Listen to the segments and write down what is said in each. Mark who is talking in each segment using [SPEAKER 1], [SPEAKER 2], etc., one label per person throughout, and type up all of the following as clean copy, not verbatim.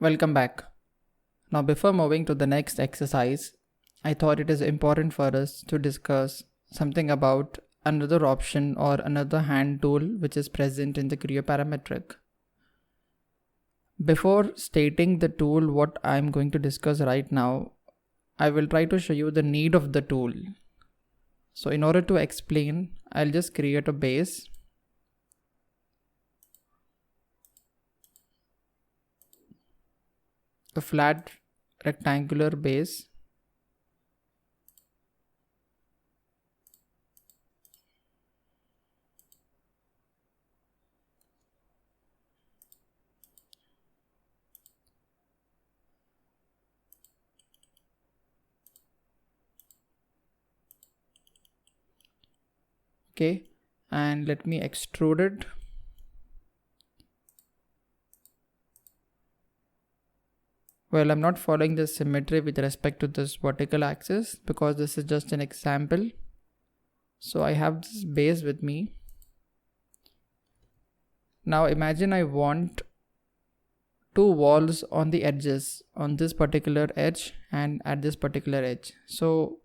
[SPEAKER 1] Welcome back. Now, before moving to the next exercise, I thought it is important for us to discuss something about another option or another hand tool which is present in the Creo parametric. Before stating the tool what I am going to discuss right now, I will try to show you the need of the tool. So in order to explain, I'll just create a base. A flat rectangular base. Okay, and let me extrude it. Well, I'm not following the symmetry with respect to this vertical axis because this is just an example. So I have this base with me. Now imagine I want two walls on the edges, on this particular edge and at this particular edge. So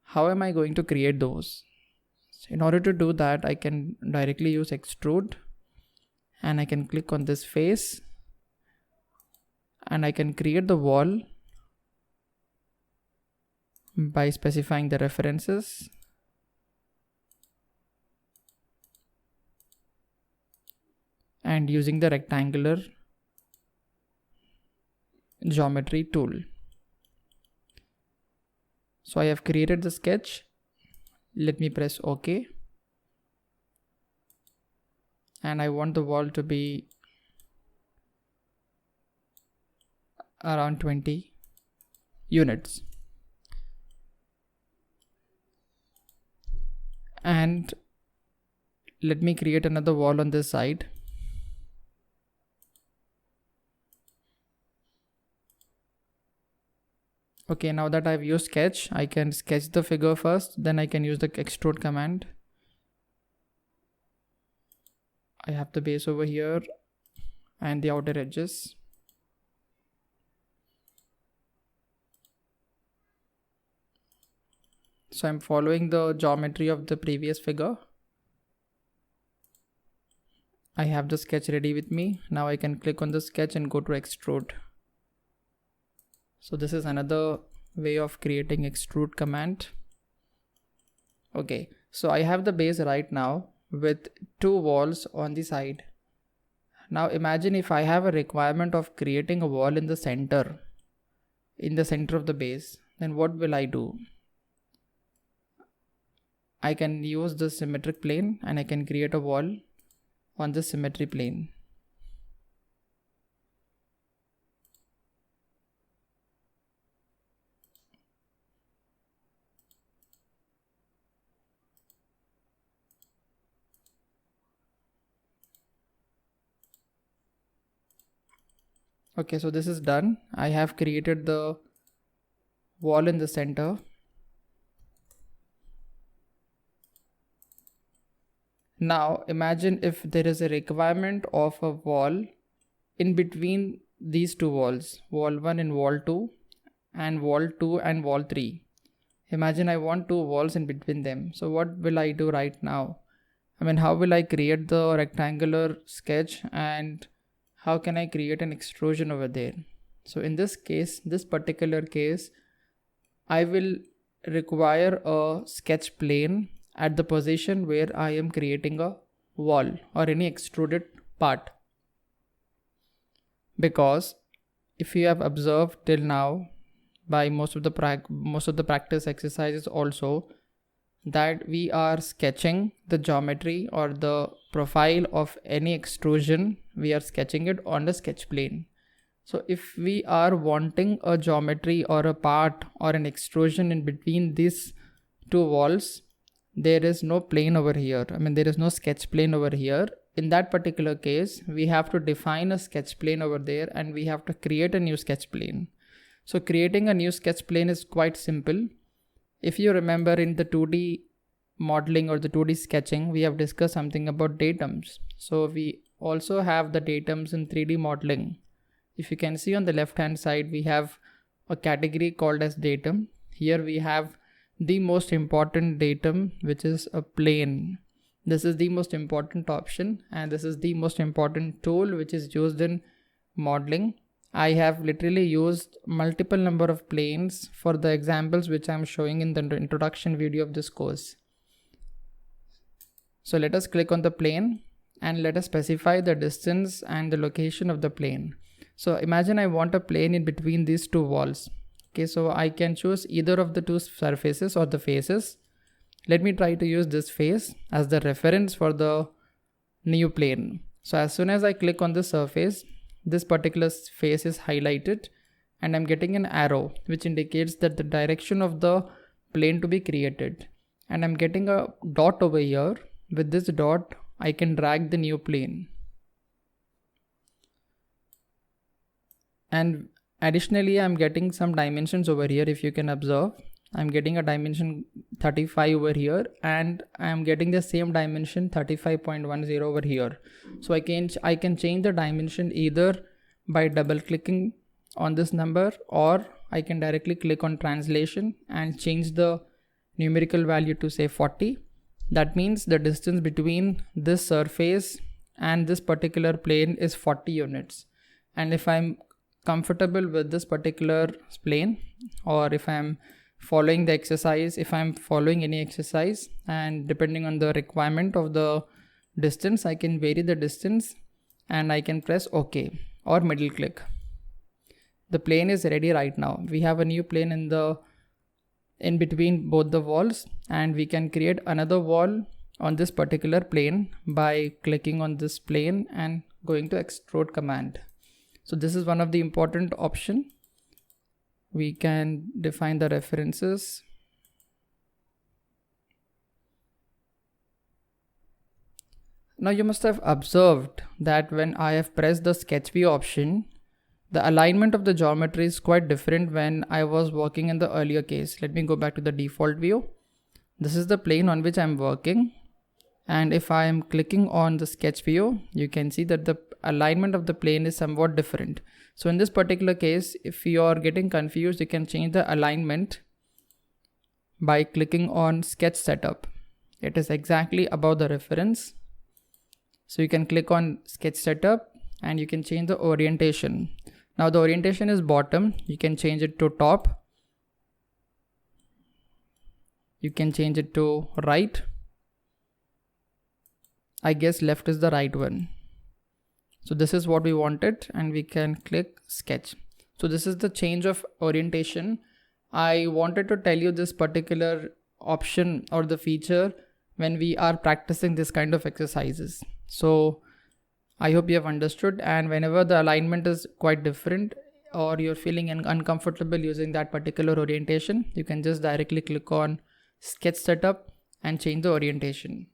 [SPEAKER 1] how am I going to create those? So in order to do that, I can directly use Extrude and I can click on this face and I can create the wall by specifying the references. And using the rectangular geometry tool. So I have created the sketch. Let me press OK. And I want the wall to be around 20 units. And let me create another wall on this side. Okay, now that I've used sketch, I can sketch the figure first, then I can use the extrude command. I have the base over here and the outer edges. So I'm following the geometry of the previous figure. I have the sketch ready with me. Now I can click on the sketch and go to extrude. So this is another way of creating extrude command. Okay, so I have the base right now with two walls on the side. Now imagine if I have a requirement of creating a wall in the center of the base, then what will I do? I can use the symmetric plane and I can create a wall on the symmetry plane. Okay, so this is done. I have created the wall in the center. Now imagine if there is a requirement of a wall in between these two walls, wall 1 and wall 2 and wall 2 and wall 3. Imagine I want two walls in between them. So what will I do right now? How will I create the rectangular sketch and how can I create an extrusion over there? So in this case, this particular case, I will require a sketch plane at the position where I am creating a wall or any extruded part. Because if you have observed till now by most of the practice exercises also, that we are sketching the geometry or the profile of any extrusion, we are sketching it on the sketch plane. So if we are wanting a geometry or a part or an extrusion in between these two walls, there is no plane over here. There is no sketch plane over here. In that particular case, we have to define a sketch plane over there and we have to create a new sketch plane. So creating a new sketch plane is quite simple. If you remember in the 2D modeling or the 2D sketching, we have discussed something about datums. So we also have the datums in 3D modeling. if you can see on the left hand side, we have a category called as datum. Here we have the most important datum, which is a plane. This is the most important option, and this is the most important tool which is used in modeling. I have literally used multiple number of planes for the examples which I am showing in the introduction video of this course. So let us click on the plane and let us specify the distance and the location of the plane. So imagine I want a plane in between these two walls. Okay, so I can choose either of the two surfaces or the faces. Let me try to use this face as the reference for the new plane. So as soon as I click on the surface, this particular face is highlighted and I'm getting an arrow which indicates that the direction of the plane to be created. And I'm getting a dot over here. With this dot, I can drag the new plane. And additionally, I'm getting some dimensions over here. If you can observe, I'm getting a dimension 35 over here, and I'm getting the same dimension 35.10 over here. So I can change the dimension either by double clicking on this number, or I can directly click on translation and change the numerical value to say 40. That means the distance between this surface and this particular plane is 40 units. And if I'm comfortable with this particular plane, or if I'm following the exercise, if I'm following any exercise, and depending on the requirement of the distance, I can vary the distance and I can press OK or middle click. The plane is ready right now. We have a new plane in between both the walls, and we can create another wall on this particular plane by clicking on this plane and going to extrude command. So this is one of the important option. We can define the references. Now you must have observed that when I have pressed the sketch view option, the alignment of the geometry is quite different when I was working in the earlier case. Let me go back to the default view. This is the plane on which I'm working. And if I am clicking on the sketch view, you can see that the alignment of the plane is somewhat different. So in this particular case, if you are getting confused, you can change the alignment by clicking on sketch setup. It is exactly above the reference. So you can click on sketch setup and you can change the orientation. Now the orientation is bottom. You can change it to top. You can change it to right. I guess left is the right one. So this is what we wanted, and we can click sketch. So this is the change of orientation. I wanted to tell you this particular option or the feature when we are practicing this kind of exercises. So I hope you have understood, and whenever the alignment is quite different or you're feeling uncomfortable using that particular orientation, you can just directly click on sketch setup and change the orientation.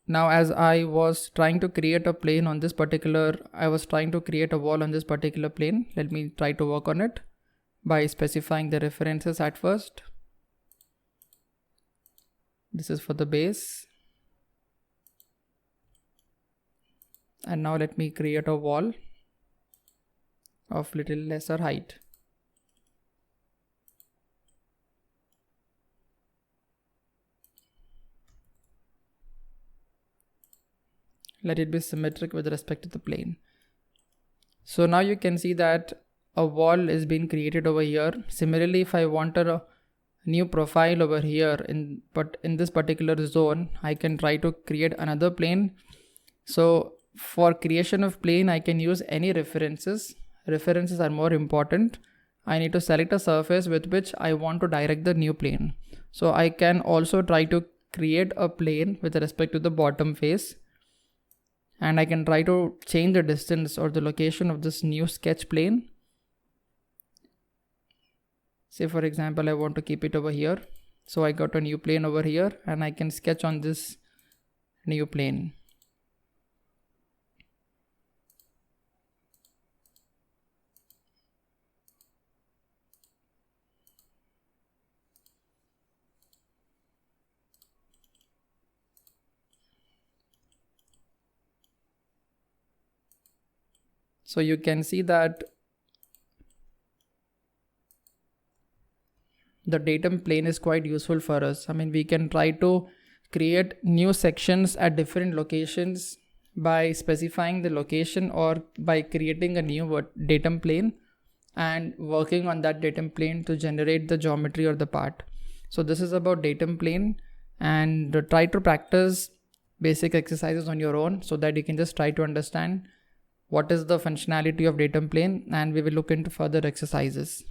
[SPEAKER 1] Now as I was trying to create a plane on this particular, I was trying to create a wall on this particular plane. Let me try to work on it by specifying the references at first. This is for the base. And now let me create a wall of little lesser height. Let it be symmetric with respect to the plane. So now you can see that a wall is being created over here. Similarly, if I wanted a new profile over here in this particular zone, I can try to create another plane. So for creation of plane, I can use any references. References are more important. I need to select a surface with which I want to direct the new plane. So I can also try to create a plane with respect to the bottom face. And I can try to change the distance or the location of this new sketch plane. Say for example, I want to keep it over here. So I got a new plane over here and I can sketch on this new plane. So you can see that the datum plane is quite useful for us. I mean, we can try to create new sections at different locations by specifying the location or by creating a new datum plane and working on that datum plane to generate the geometry or the part. So this is about datum plane, and try to practice basic exercises on your own so that you can just try to understand what is the functionality of datum plane, and we will look into further exercises.